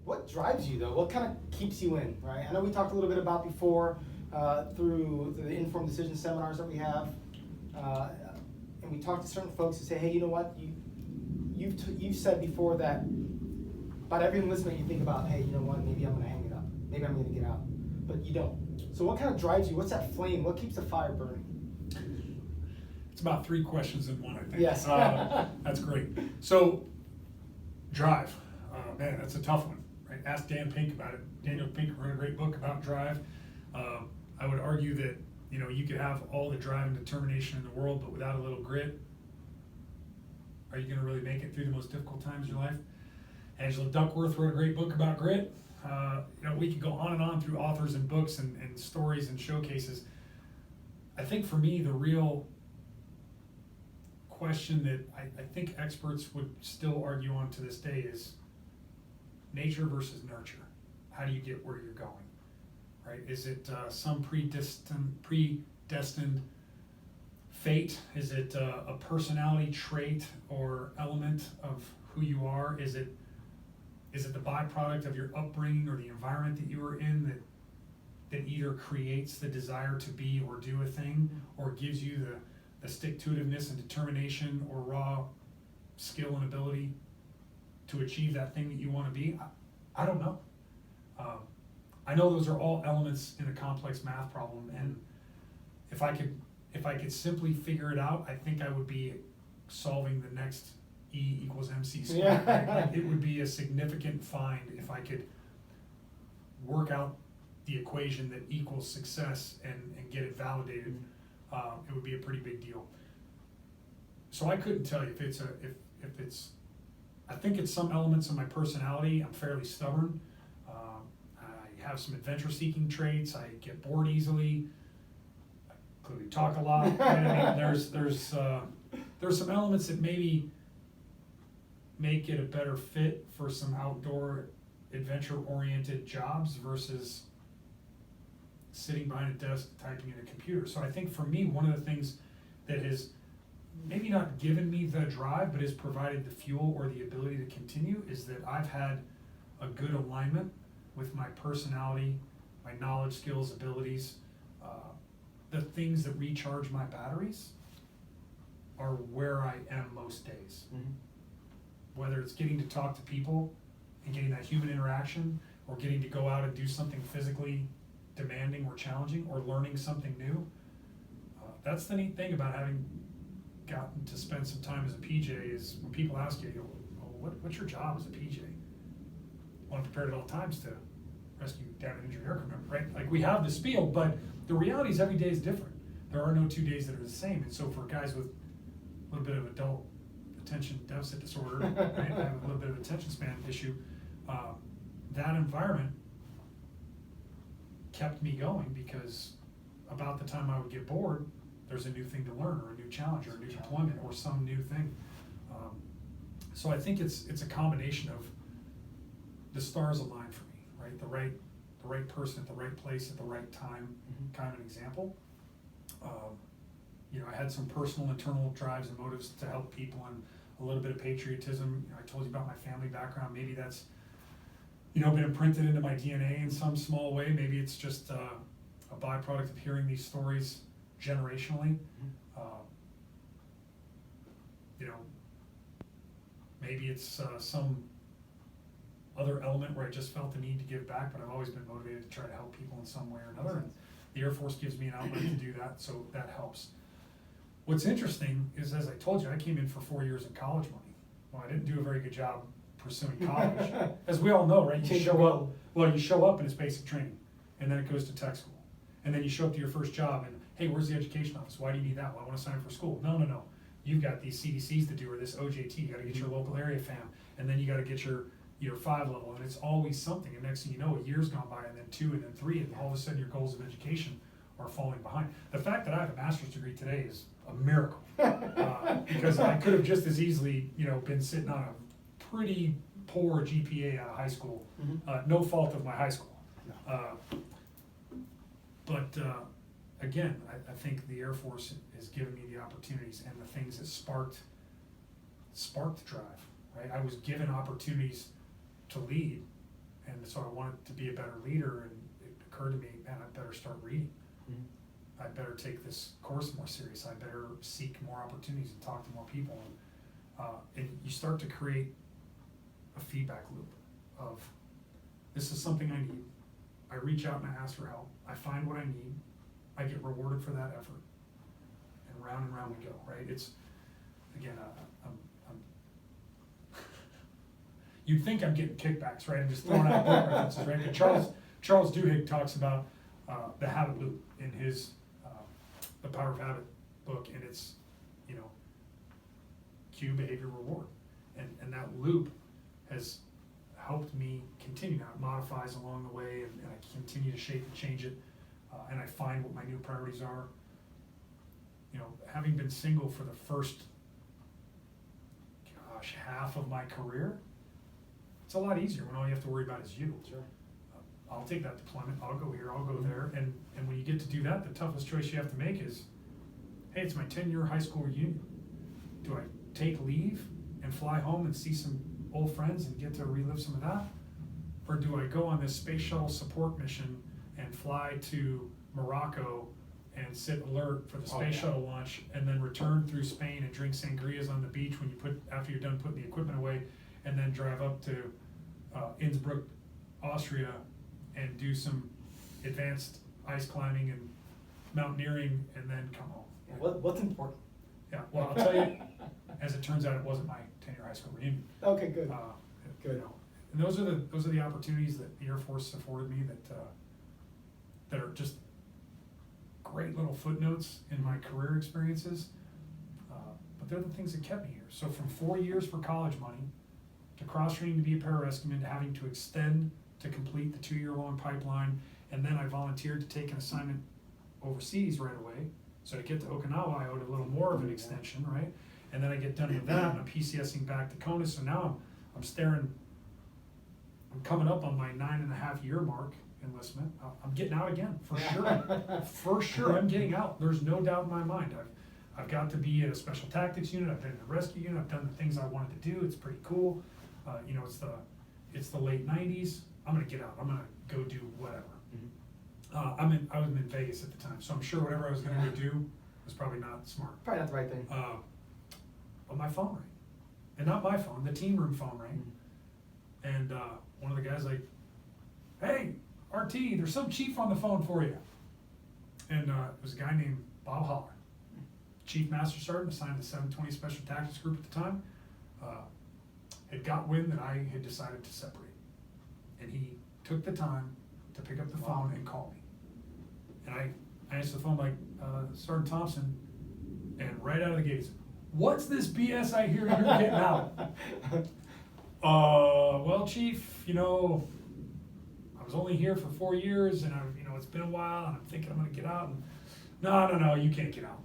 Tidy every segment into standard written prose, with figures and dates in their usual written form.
what drives you though? What kind of keeps you in, right? I know we talked a little bit about before through the informed decision seminars that we have, and we talked to certain folks who say, hey, you know what? You've said before that about every listener you think about, hey, you know what? Maybe I'm going to hang it up. Maybe I'm going to get out, but you don't. So what kind of drives you? What's that flame? What keeps the fire burning? It's about 3 questions in one, I think. Yes. That's great. So, drive. Man, that's a tough one, right? Ask Dan Pink about it. Daniel Pink wrote a great book about drive. I would argue that, you know, you could have all the drive and determination in the world, but without a little grit, are you going to really make it through the most difficult times of your life? Angela Duckworth wrote a great book about grit. You know, we could go on and on through authors and books and stories and showcases. I think for me, the real question that I think experts would still argue on to this day is nature versus nurture. How do you get where you're going, right? Is it some predestined fate? Is it a personality trait or element of who you are? Is it the byproduct of your upbringing or the environment that you were in that either creates the desire to be or do a thing, or gives you the stick-to-itiveness and determination or raw skill and ability to achieve that thing that you want to be? I don't know. I know those are all elements in a complex math problem, and if I could simply figure it out, I think I would be solving the next E equals MC squared. Yeah. Right? Like, it would be a significant find if I could work out the equation that equals success and get it validated. It would be a pretty big deal. So I couldn't tell you if it's I think it's some elements of my personality. I'm fairly stubborn. I have some adventure-seeking traits. I get bored easily. I clearly talk a lot. Right? I mean, there's some elements that maybe make it a better fit for some outdoor adventure-oriented jobs versus sitting behind a desk typing in a computer. So I think for me, one of the things that has maybe not given me the drive, but has provided the fuel or the ability to continue, is that I've had a good alignment with my personality, my knowledge, skills, abilities. The things that recharge my batteries are where I am most days. Mm-hmm. Whether it's getting to talk to people and getting that human interaction, or getting to go out and do something physically demanding or challenging, or learning something new. That's the neat thing about having gotten to spend some time as a PJ, is when people ask you, what's your job as a PJ? Well, I'm prepared at all times to rescue damaged injured aircraft member, right? Like, we have the spiel, but the reality is every day is different. There are no 2 days that are the same. And so for guys with a little bit of adult attention deficit disorder, right, I have a little bit of attention span issue, that environment kept me going, because about the time I would get bored, there's a new thing to learn, or a new challenge, or a new deployment, or some new thing. So I think it's a combination of the stars align for me, right? The right person at the right place at the right time, kind of an example. You know, I had some personal internal drives and motives to help people, and a little bit of patriotism. You know, I told you about my family background. Maybe that's, you know, been imprinted into my DNA in some small way. Maybe it's just a byproduct of hearing these stories generationally. You know, maybe it's some other element where I just felt the need to give back, but I've always been motivated to try to help people in some way or another. And the Air Force gives me an outlet to do that, so that helps. What's interesting is, as I told you, I came in for 4 years in college money. Well, I didn't do a very good job pursuing college. As we all know, right? You show up and it's basic training, and then it goes to tech school. And then you show up to your first job and, hey, where's the education office? Why do you need that? Well, I want to sign up for school. No. You've got these CDCs to do, or this OJT. You got to get your local area FAM, and then you got to get your 5 level, and it's always something. And next thing you know, a year's gone by, and then 2, and then 3, and all of a sudden your goals of education are falling behind. The fact that I have a master's degree today is a miracle, because I could have just as easily, you know, been sitting on a pretty poor GPA out of high school. No fault of my high school. But again, I think the Air Force has given me the opportunities and the things that sparked the drive, right? I was given opportunities to lead and so I wanted to be a better leader, and it occurred to me, man, I better start reading. I better take this course more serious. I better seek more opportunities and talk to more people. And you start to create a feedback loop of, this is something I need. I reach out and I ask for help. I find what I need. I get rewarded for that effort. And round we go, right? It's, again, you'd think I'm getting kickbacks, right? I'm just throwing out book references, right? But Charles Duhigg talks about the habit loop in his The Power of Habit book, and it's, you know, cue, behavior, reward. And that loop has helped me continue. Now it modifies along the way, and I continue to shape and change it, and I find what my new priorities are. You know, having been single for the first, half of my career, it's a lot easier when all you have to worry about is you. Sure. I'll take that deployment, I'll go here, I'll go there, and when you get to do that, the toughest choice you have to make is, hey, it's my 10-year high school reunion. Do I take leave and fly home and see some old friends and get to relive some of that? Or do I go on this space shuttle support mission and fly to Morocco and sit alert for the space shuttle launch, and then return through Spain and drink sangrias on the beach after you're done putting the equipment away, and then drive up to Innsbruck, Austria, and do some advanced ice climbing and mountaineering, and then come home. Yeah, what's important? Yeah, well, I'll tell you, as it turns out, it wasn't my 10-year high school reunion. Okay, good. You know, and those are the opportunities that the Air Force afforded me that are just great little footnotes in my career experiences. But they're the things that kept me here. So from 4 years for college money, to cross-training to be a pararescueman, to having to extend to complete the 2-year-long pipeline, and then I volunteered to take an assignment overseas right away. So to get to Okinawa, I owed a little more of an extension, right? And then I get done with that, and I'm PCSing back to Kona. So now I'm coming up on my 9.5-year mark enlistment. I'm getting out again, for sure. For sure, I'm getting out. There's no doubt in my mind. I've got to be in a special tactics unit. I've been in a rescue unit. I've done the things I wanted to do. It's pretty cool. You know, it's the late 90s. I'm gonna get out. I'm gonna go do whatever. I was in Vegas at the time, so I'm sure whatever I was gonna go do was probably not smart. Probably not the right thing. But my phone rang, and not my phone, the team room phone rang, and one of the guys like, "Hey, RT, there's some chief on the phone for you," and it was a guy named Bob Holler, Chief Master Sergeant assigned to the 720 Special Tactics Group at the time. Had got wind that I had decided to separate, and he took the time to pick up the phone and call me. And I answered the phone like, Sergeant Thompson, and right out of the gates, "What's this BS I hear you're getting out?" Well, Chief, you know, I was only here for 4 years, and it's been a while, and I'm thinking I'm gonna get out. And no, you can't get out.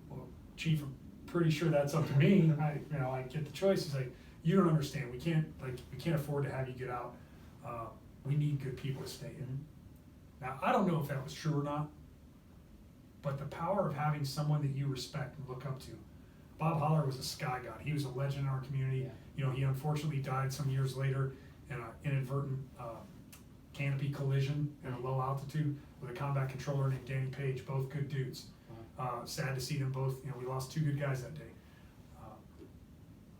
Well, Chief, I'm pretty sure that's up to me. I get the choice. He's like, "You don't understand. We can't afford to have you get out. We need good people to stay in." Now, I don't know if that was true or not, but the power of having someone that you respect and look up to. Bob Holler was a sky god. He was a legend in our community. Yeah. You know, he unfortunately died some years later in an inadvertent canopy collision at a low altitude with a combat controller named Danny Page, both good dudes. Sad to see them both. You know, we lost 2 good guys that day.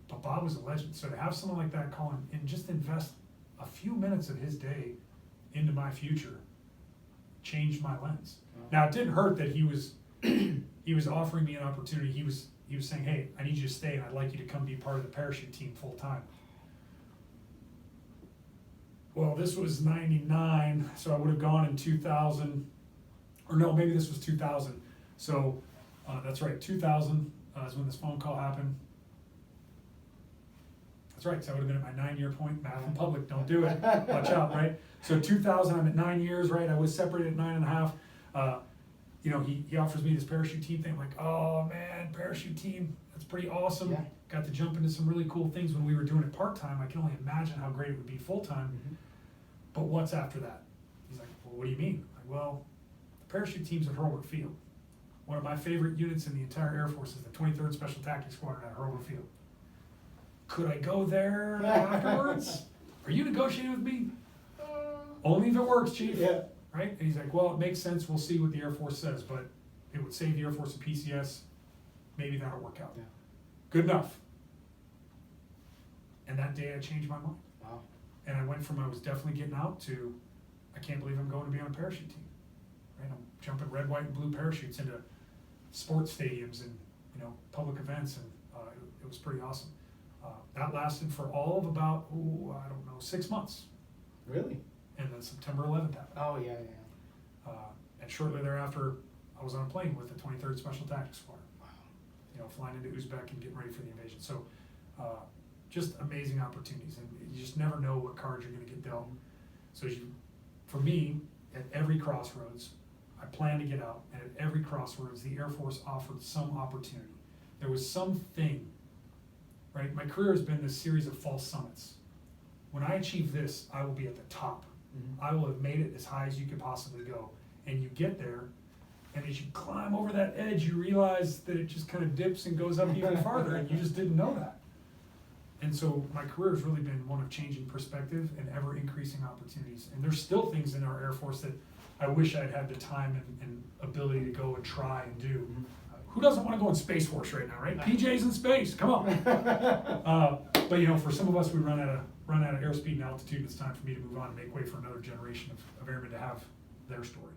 But Bob was a legend. So to have someone like that call him and just invest a few minutes of his day into my future changed my lens. Now, it didn't hurt that he was offering me an opportunity. He was saying, "Hey, I need you to stay, and I'd like you to come be part of the parachute team full time." Well, this was 99, so I would have gone in 2000, or no, maybe this was 2000. So that's right, 2000 is when this phone call happened. That's right, so I would have been at my 9-year point. Math in public, don't do it. Watch out, right? So 2000, I'm at 9 years, right? I was separated at 9.5. He offers me this parachute team thing. I'm like, "Oh man, parachute team, that's pretty awesome." Yeah. Got to jump into some really cool things when we were doing it part-time. I can only imagine how great it would be full-time. But what's after that? He's like, "Well, what do you mean?" I'm like, "Well, the parachute team's at Hurlburt Field. One of my favorite units in the entire Air Force is the 23rd Special Tactics Squadron at Hurlburt Field. Could I go there afterwards? Are you negotiating with me?" only if it works, Chief. Yeah. Right? And he's like, well, it makes sense, we'll see what the Air Force says, but it would save the Air Force a PCS, maybe that'll work out. Yeah. Good enough. And that day I changed my mind. Wow. And I went from I was definitely getting out to I can't believe I'm going to be on a parachute team. Right? I'm jumping red, white, and blue parachutes into sports stadiums and public events, and it was pretty awesome. That lasted for all of about 6 months, Really? and then September 11th happened. Oh yeah. And shortly thereafter, I was on a plane with the 23rd Special Tactics Squadron. Wow. Flying into Uzbek and getting ready for the invasion. So, just amazing opportunities, and you just never know what cards you're going to get dealt. So, for me, at every crossroads, I planned to get out, and at every crossroads, the Air Force offered some opportunity. There was something, right? My career has been this series of false summits. When I achieve this, I will be at the top. Mm-hmm. I will have made it as high as you could possibly go. And you get there, and as you climb over that edge, you realize that it just kind of dips and goes up even farther, and you just didn't know that. And so my career has really been one of changing perspective and ever increasing opportunities. And there's still things in our Air Force that I wish I'd had the time and ability to go and try and do. Who doesn't want to go in Space Force right now, right? PJ's in space, come on. But for some of us, we run out of airspeed and altitude. It's time for me to move on and make way for another generation of airmen to have their story.